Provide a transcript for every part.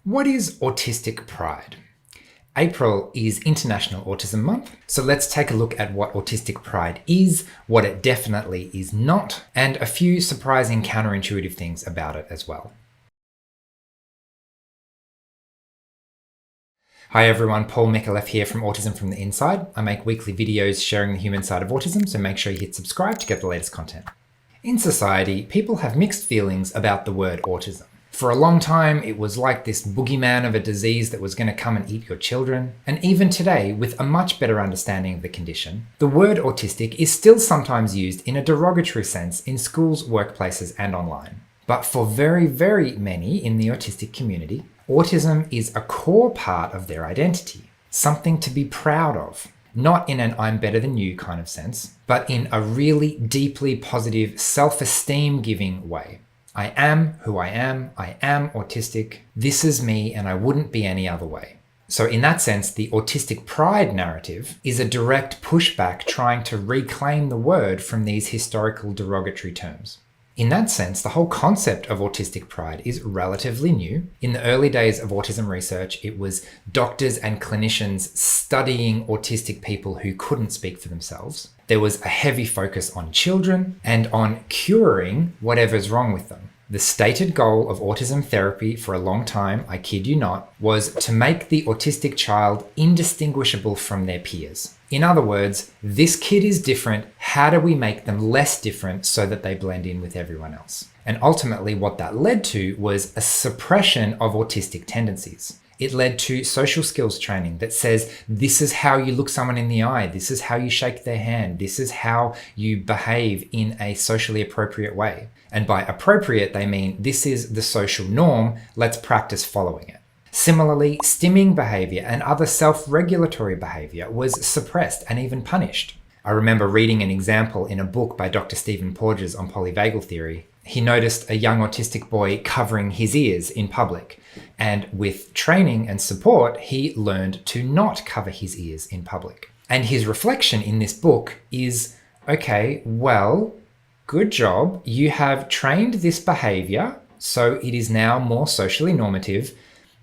What is Autistic Pride? April is International Autism Month, so let's take a look at what Autistic Pride is, what it definitely is not, and a few surprising counterintuitive things about it as well. Hi everyone, Paul Micallef here from Autism from the Inside. I make weekly videos sharing the human side of autism, so make sure you hit subscribe to get the latest content. In society, people have mixed feelings about the word autism. For a long time, it was like this boogeyman of a disease that was going to come and eat your children. And even today, with a much better understanding of the condition, the word autistic is still sometimes used in a derogatory sense in schools, workplaces, and online. But for very, very many in the autistic community, autism is a core part of their identity, something to be proud of. Not in an I'm better than you kind of sense, but in a really deeply positive, self-esteem giving way. I am who I am autistic, this is me, and I wouldn't be any other way. So in that sense, the Autistic Pride narrative is a direct pushback trying to reclaim the word from these historical derogatory terms. In that sense, the whole concept of Autistic Pride is relatively new. In the early days of autism research, it was doctors and clinicians studying autistic people who couldn't speak for themselves. There was a heavy focus on children and on curing whatever's wrong with them. The stated goal of autism therapy for a long time, I kid you not, was to make the autistic child indistinguishable from their peers. In other words, this kid is different. How do we make them less different so that they blend in with everyone else? And ultimately what that led to was a suppression of autistic tendencies. It led to social skills training that says, this is how you look someone in the eye, this is how you shake their hand, this is how you behave in a socially appropriate way. And by appropriate, they mean this is the social norm, let's practice following it. Similarly, stimming behavior and other self-regulatory behavior was suppressed and even punished. I remember reading an example in a book by Dr. Stephen Porges on polyvagal theory. He noticed a young autistic boy covering his ears in public, and with training and support, he learned to not cover his ears in public. And his reflection in this book is, okay, well, good job. You have trained this behavior, so it is now more socially normative,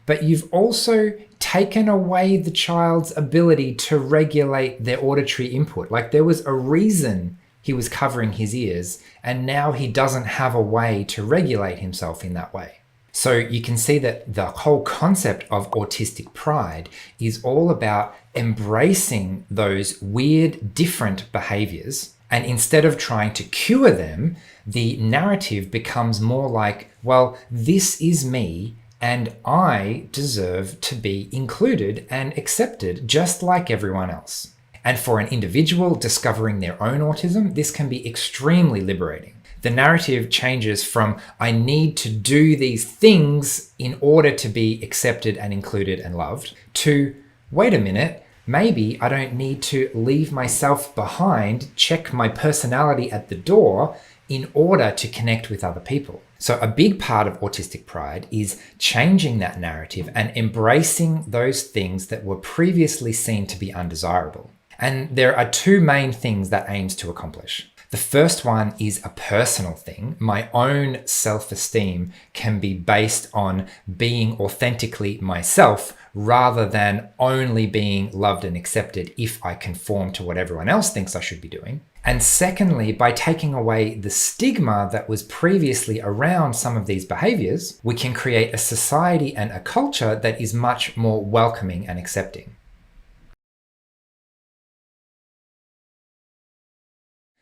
but you've also taken away the child's ability to regulate their auditory input. Like there was a reason he was covering his ears, and now he doesn't have a way to regulate himself in that way. So you can see that the whole concept of autistic pride is all about embracing those weird, different behaviors. And instead of trying to cure them, the narrative becomes more like, well, this is me, and I deserve to be included and accepted just like everyone else. And for an individual discovering their own autism, this can be extremely liberating. The narrative changes from, I need to do these things in order to be accepted and included and loved, to, wait a minute, maybe I don't need to leave myself behind, check my personality at the door in order to connect with other people. So a big part of Autistic Pride is changing that narrative and embracing those things that were previously seen to be undesirable. And there are two main things that aims to accomplish. The first one is a personal thing. My own self-esteem can be based on being authentically myself rather than only being loved and accepted if I conform to what everyone else thinks I should be doing. And secondly, by taking away the stigma that was previously around some of these behaviors, we can create a society and a culture that is much more welcoming and accepting.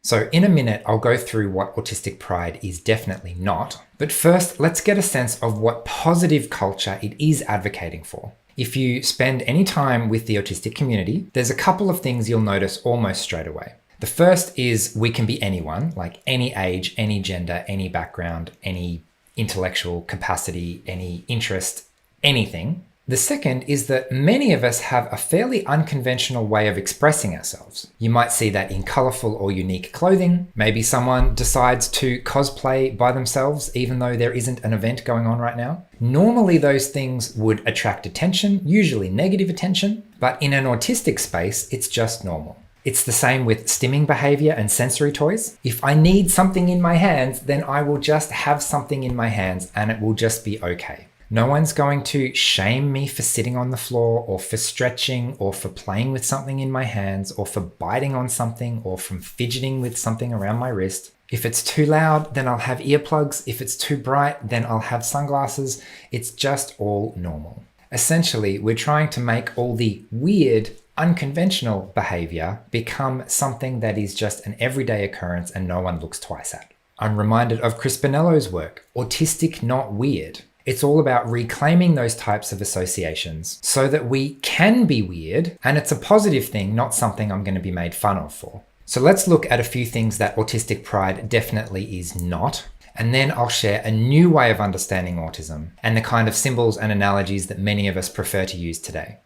So in a minute, I'll go through what Autistic Pride is definitely not. But first, let's get a sense of what positive culture it is advocating for. If you spend any time with the autistic community, there's a couple of things you'll notice almost straight away. The first is we can be anyone, like any age, any gender, any background, any intellectual capacity, any interest, anything. The second is that many of us have a fairly unconventional way of expressing ourselves. You might see that in colorful or unique clothing. Maybe someone decides to cosplay by themselves, even though there isn't an event going on right now. Normally those things would attract attention, usually negative attention, but in an autistic space, it's just normal. It's the same with stimming behavior and sensory toys. If I need something in my hands, then I will just have something in my hands and it will just be okay. No one's going to shame me for sitting on the floor or for stretching or for playing with something in my hands or for biting on something or from fidgeting with something around my wrist. If it's too loud, then I'll have earplugs. If it's too bright, then I'll have sunglasses. It's just all normal. Essentially, we're trying to make all the weird, unconventional behavior become something that is just an everyday occurrence and no one looks twice at. I'm reminded of Chris Bonello's work, Autistic Not Weird. It's all about reclaiming those types of associations so that we can be weird, and it's a positive thing, not something I'm going to be made fun of for. So let's look at a few things that Autistic Pride definitely is not, and then I'll share a new way of understanding autism and the kind of symbols and analogies that many of us prefer to use today.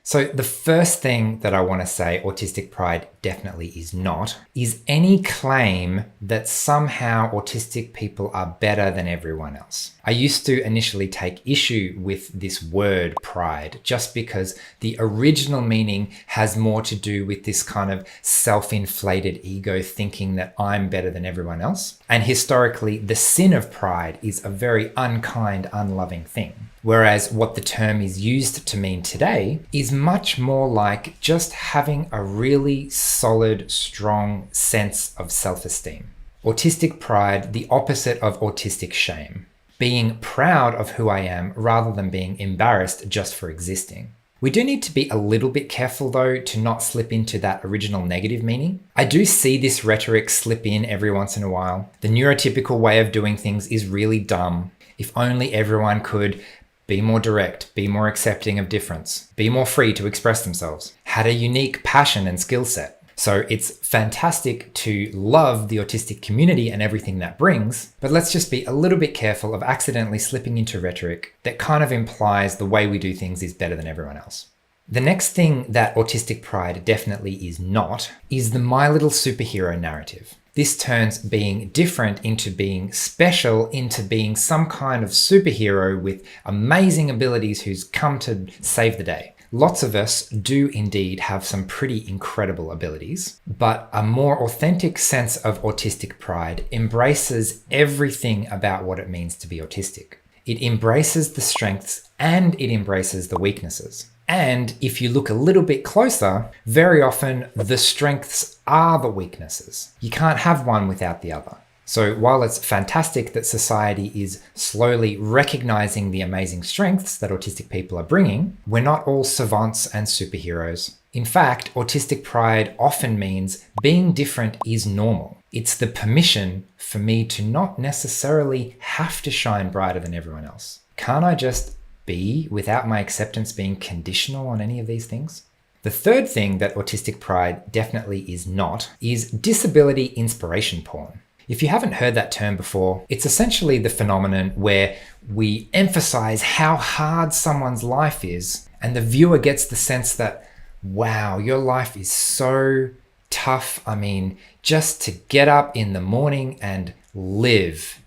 So the first thing that I want to say Autistic Pride definitely is not is any claim that somehow autistic people are better than everyone else. I used to initially take issue with this word pride just because the original meaning has more to do with this kind of self-inflated ego thinking that I'm better than everyone else. And historically, the sin of pride is a very unkind, unloving thing. Whereas what the term is used to mean today is much more like just having a really solid, strong sense of self-esteem. Autistic pride, the opposite of autistic shame. Being proud of who I am rather than being embarrassed just for existing. We do need to be a little bit careful though to not slip into that original negative meaning. I do see this rhetoric slip in every once in a while. The neurotypical way of doing things is really dumb. If only everyone could be more direct, be more accepting of difference, be more free to express themselves, had a unique passion and skill set. So it's fantastic to love the autistic community and everything that brings, but let's just be a little bit careful of accidentally slipping into rhetoric that kind of implies the way we do things is better than everyone else. The next thing that Autistic Pride definitely is not is the My Little Superhero narrative. This turns being different into being special, into being some kind of superhero with amazing abilities who's come to save the day. Lots of us do indeed have some pretty incredible abilities, but a more authentic sense of autistic pride embraces everything about what it means to be autistic. It embraces the strengths and it embraces the weaknesses. And if you look a little bit closer, very often the strengths are the weaknesses. You can't have one without the other. So while it's fantastic that society is slowly recognizing the amazing strengths that autistic people are bringing, we're not all savants and superheroes. In fact, autistic pride often means being different is normal. It's the permission for me to not necessarily have to shine brighter than everyone else. Can't I just be without my acceptance being conditional on any of these things? The third thing that autistic pride definitely is not is disability inspiration porn. If you haven't heard that term before, it's essentially the phenomenon where we emphasize how hard someone's life is, and the viewer gets the sense that, wow, your life is so tough. I mean, just to get up in the morning and live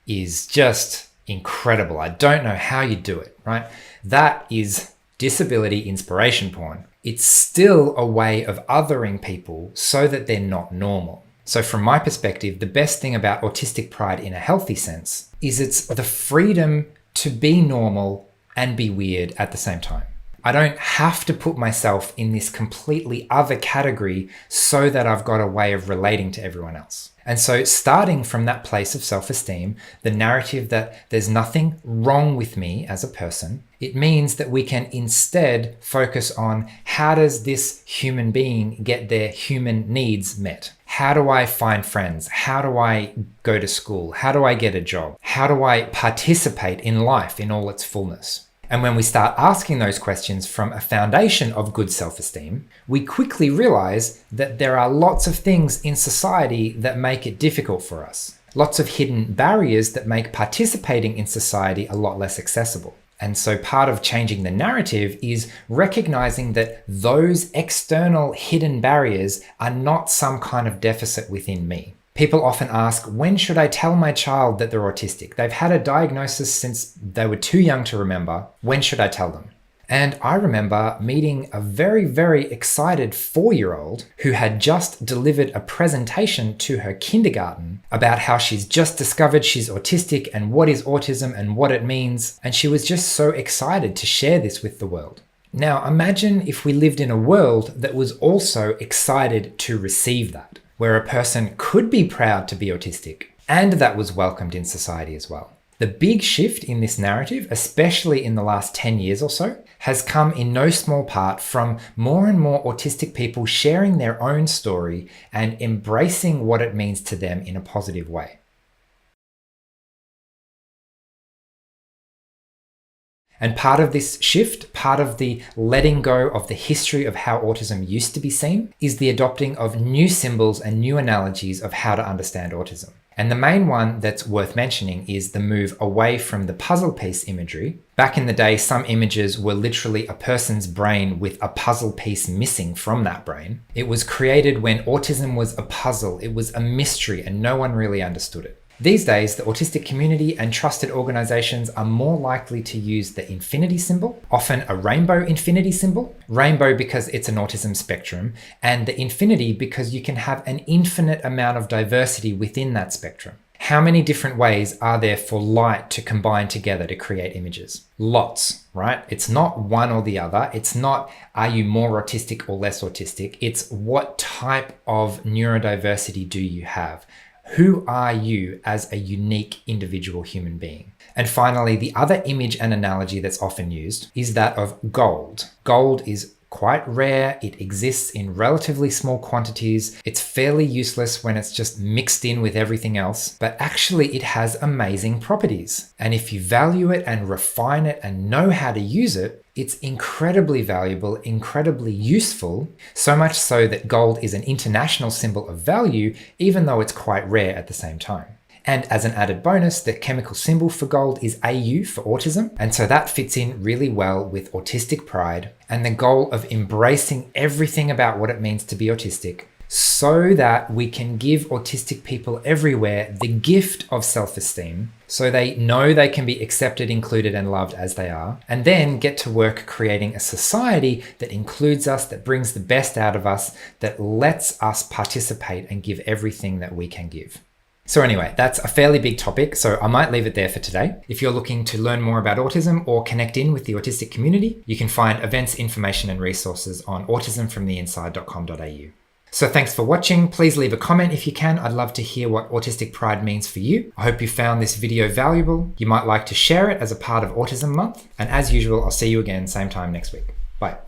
is just incredible. I don't know how you do it, right? That is disability inspiration porn. It's still a way of othering people so that they're not normal. So from my perspective, the best thing about autistic pride in a healthy sense is it's the freedom to be normal and be weird at the same time. I don't have to put myself in this completely other category so that I've got a way of relating to everyone else. And so starting from that place of self-esteem, the narrative that there's nothing wrong with me as a person, it means that we can instead focus on how does this human being get their human needs met? How do I find friends? How do I go to school? How do I get a job? How do I participate in life in all its fullness? And when we start asking those questions from a foundation of good self-esteem, we quickly realize that there are lots of things in society that make it difficult for us. Lots of hidden barriers that make participating in society a lot less accessible. And so part of changing the narrative is recognizing that those external hidden barriers are not some kind of deficit within me. People often ask, when should I tell my child that they're autistic? They've had a diagnosis since they were too young to remember. When should I tell them? And I remember meeting a very, very excited 4-year-old who had just delivered a presentation to her kindergarten about how she's just discovered she's autistic and what is autism and what it means. And she was just so excited to share this with the world. Now, imagine if we lived in a world that was also excited to receive that, where a person could be proud to be autistic and that was welcomed in society as well. The big shift in this narrative, especially in the last 10 years or so, has come in no small part from more and more autistic people sharing their own story and embracing what it means to them in a positive way. And part of this shift, part of the letting go of the history of how autism used to be seen, is the adopting of new symbols and new analogies of how to understand autism. And the main one that's worth mentioning is the move away from the puzzle piece imagery. Back in the day, some images were literally a person's brain with a puzzle piece missing from that brain. It was created when autism was a puzzle, it was a mystery, and no one really understood it. These days, the autistic community and trusted organizations are more likely to use the infinity symbol, often a rainbow infinity symbol. Rainbow because it's an autism spectrum, and the infinity because you can have an infinite amount of diversity within that spectrum. How many different ways are there for light to combine together to create images? Lots, right? It's not one or the other. It's not, are you more autistic or less autistic? It's what type of neurodiversity do you have? Who are you as a unique individual human being? And finally, the other image and analogy that's often used is that of gold. Gold is quite rare. It exists in relatively small quantities. It's fairly useless when it's just mixed in with everything else, but actually it has amazing properties. And if you value it and refine it and know how to use it, it's incredibly valuable, incredibly useful, so much so that gold is an international symbol of value, even though it's quite rare at the same time. And as an added bonus, the chemical symbol for gold is AU for autism, and so that fits in really well with Autistic Pride and the goal of embracing everything about what it means to be autistic, so that we can give autistic people everywhere the gift of self-esteem, so they know they can be accepted, included, and loved as they are, and then get to work creating a society that includes us, that brings the best out of us, that lets us participate and give everything that we can give. So anyway, that's a fairly big topic, so I might leave it there for today. If you're looking to learn more about autism or connect in with the autistic community, you can find events, information, and resources on autismfromtheinside.com.au. So thanks for watching. Please leave a comment if you can. I'd love to hear what Autistic Pride means for you. I hope you found this video valuable. You might like to share it as a part of Autism Month. And as usual, I'll see you again same time next week. Bye.